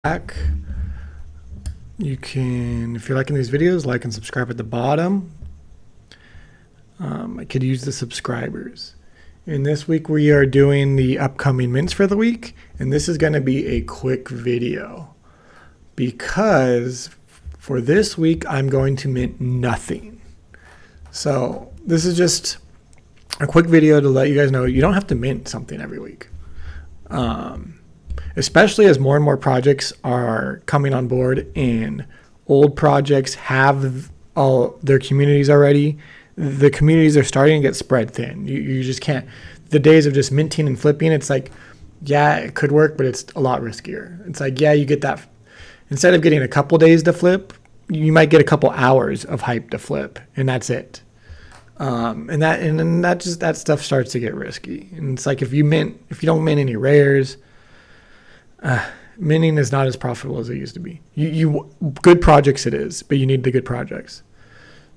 back. You can, if you're liking these videos, like and subscribe at the bottom. I could use the subscribers. And this week we are doing the upcoming mints for the week. And this is going to be a quick video because for this week I'm going to mint nothing. So this is just a quick video to let you guys know you don't have to mint something every week. Especially as more and more projects are coming on board and old projects have all their communities already. The communities are starting to get spread thin. You just can't. The days of just minting and flipping, it's like, yeah, it could work, but it's a lot riskier. It's like, yeah, you get that. Instead of getting a couple days to flip, you might get a couple hours of hype to flip, and that's it. And that stuff starts to get risky. And it's like if you don't mint any rares, minting is not as profitable as it used to be. You good projects it is, but you need the good projects.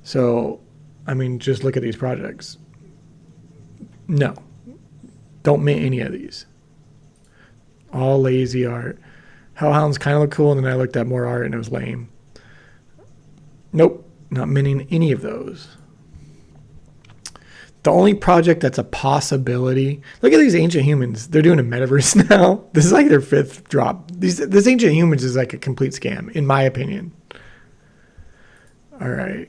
So, I mean, just look at these projects. No, don't mint any of these. All lazy art. Hellhounds kind of look cool, and then I looked at more art and it was lame. Nope, not minting any of those. The only project that's a possibility, look at these Ancient Humans. They're doing a metaverse now. This is like their 5th drop. This Ancient Humans is like a complete scam, in my opinion. All right.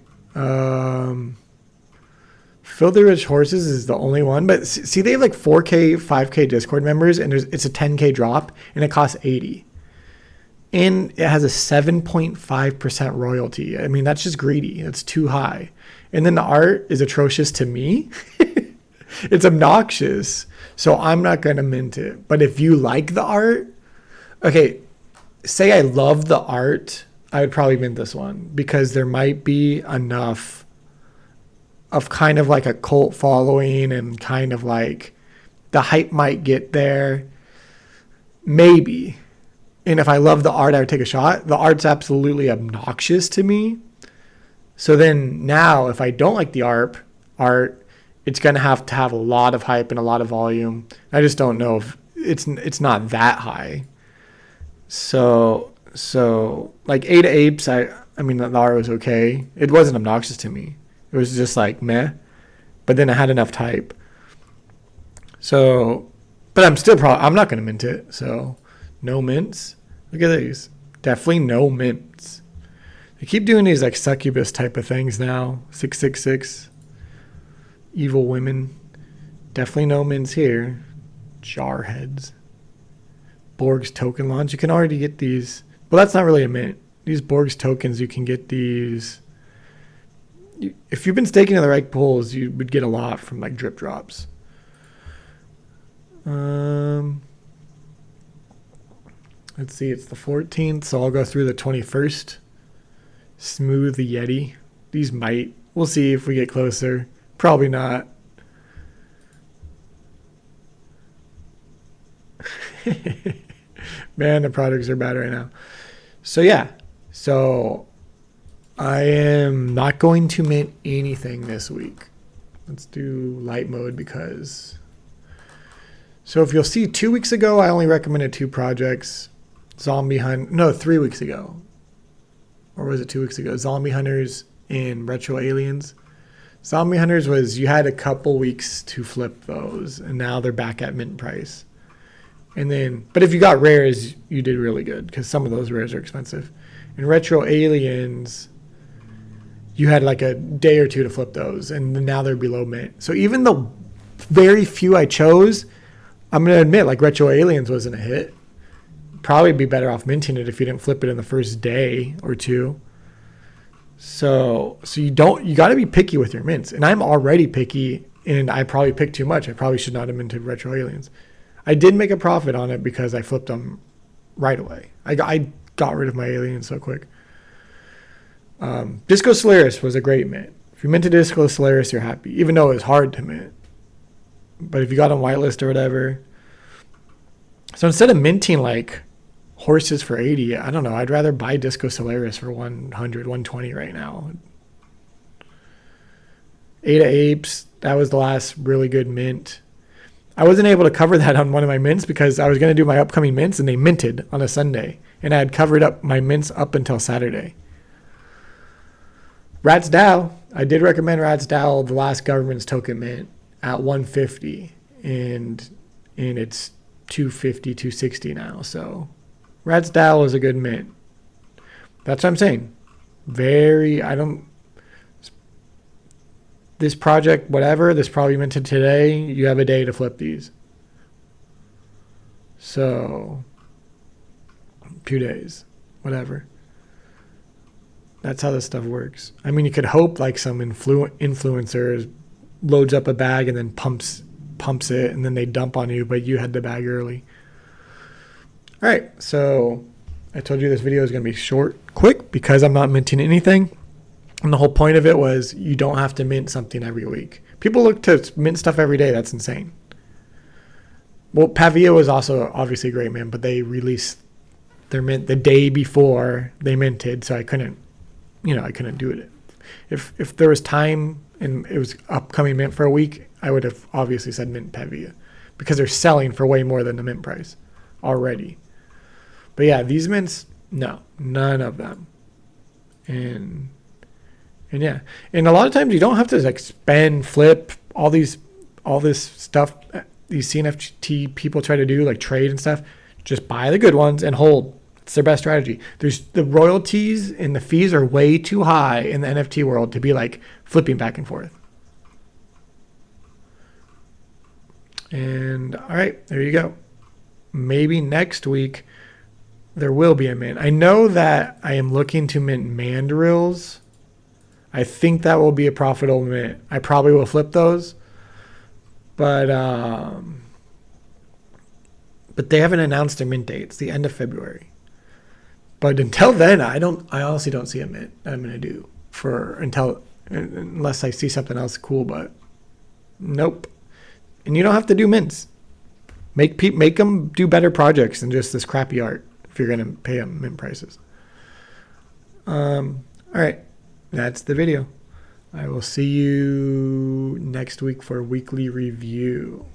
Filthy Rich Horses is the only one. But see, they have like 4K, 5K Discord members, and it's a 10K drop, and it costs 80. And it has a 7.5% royalty. I mean, that's just greedy. That's too high. And then the art is atrocious to me. It's obnoxious. So I'm not going to mint it. But if you like the art, okay, say I love the art, I would probably mint this one because there might be enough of kind of like a cult following and kind of like the hype might get there. Maybe. And if I love the art, I would take a shot. The art's absolutely obnoxious to me. So then now, if I don't like the art, it's going to have a lot of hype and a lot of volume. I just don't know if it's not that high. So like Ada Apes, I mean, the art was okay. It wasn't obnoxious to me. It was just like meh. But then it had enough hype. So, but I'm not going to mint it. So no mints. Look at these. Definitely no mints. They keep doing these like succubus type of things now. 666. Evil women. Definitely no mints here. Jarheads. Borg's token launch. You can already get these. Well, that's not really a mint. These Borg's tokens, you can get these. If you've been staking in the right pools, you would get a lot from like drip drops. Let's see, it's the 14th, so I'll go through the 21st. Smooth the Yeti. These might. We'll see if we get closer. Probably not. Man, the products are bad right now. So yeah. So I am not going to mint anything this week. Let's do light mode because... So if you'll see 2 weeks ago, I only recommended 2 projects. Zombie Hunt. No, 3 weeks ago. Or was it 2 weeks ago? Zombie Hunters and Retro Aliens. Zombie Hunters was, you had a couple weeks to flip those, and now they're back at mint price. And then, but if you got rares, you did really good, because some of those rares are expensive. And Retro Aliens, you had like a day or two to flip those, and now they're below mint. So even the very few I chose, I'm going to admit, like Retro Aliens wasn't a hit. Probably be better off minting it if you didn't flip it in the first day or two. So you got to be picky with your mints. And I'm already picky, and I probably picked too much. I probably should not have minted Retro Aliens. I did make a profit on it because I flipped them right away. I got rid of my aliens so quick. Disco Solaris was a great mint. If you minted Disco Solaris, you're happy, even though it was hard to mint. But if you got on whitelist or whatever. So instead of minting like horses for 80, I don't know, I'd rather buy Disco Solaris for 100, 120 right now. Ada Apes, that was the last really good mint. I wasn't able to cover that on one of my mints because I was going to do my upcoming mints and they minted on a Sunday. And I had covered up my mints up until Saturday. Rats DAO, I did recommend Rats DAO, the last government's token mint, at 150, and it's 250, 260 now. So Rats DAO is a good mint. That's what I'm saying. This project, whatever, this probably minted today, you have a day to flip these. So 2 days, whatever. That's how this stuff works. I mean, you could hope like some influencers loads up a bag and then pumps it, and then they dump on you, but you had the bag early. All right, so I told you this video is going to be short, quick, because I'm not minting anything. And the whole point of it was you don't have to mint something every week. People look to mint stuff every day. That's insane. Well, Pavia was also obviously a great mint, but they released their mint the day before they minted, so I couldn't do it. If there was time and it was upcoming mint for a week, I would have obviously said mint Pavia, because they're selling for way more than the mint price already. But yeah, these mints, no, none of them. And yeah, and a lot of times you don't have to like spend, flip, all this stuff these CNFT people try to do, like trade and stuff. Just buy the good ones and hold. It's their best strategy. There's the royalties and the fees are way too high in the NFT world to be like flipping back and forth. And all right, there you go. Maybe next week there will be a mint. I know that I am looking to mint mandrills. I think that will be a profitable mint. I probably will flip those, but they haven't announced their mint date. It's the end of February. But until then, I honestly don't see a mint that I'm going to do unless I see something else cool, but nope. And you don't have to do mints. Make them do better projects than just this crappy art if you're going to pay them mint prices. All right. That's the video. I will see you next week for a weekly review.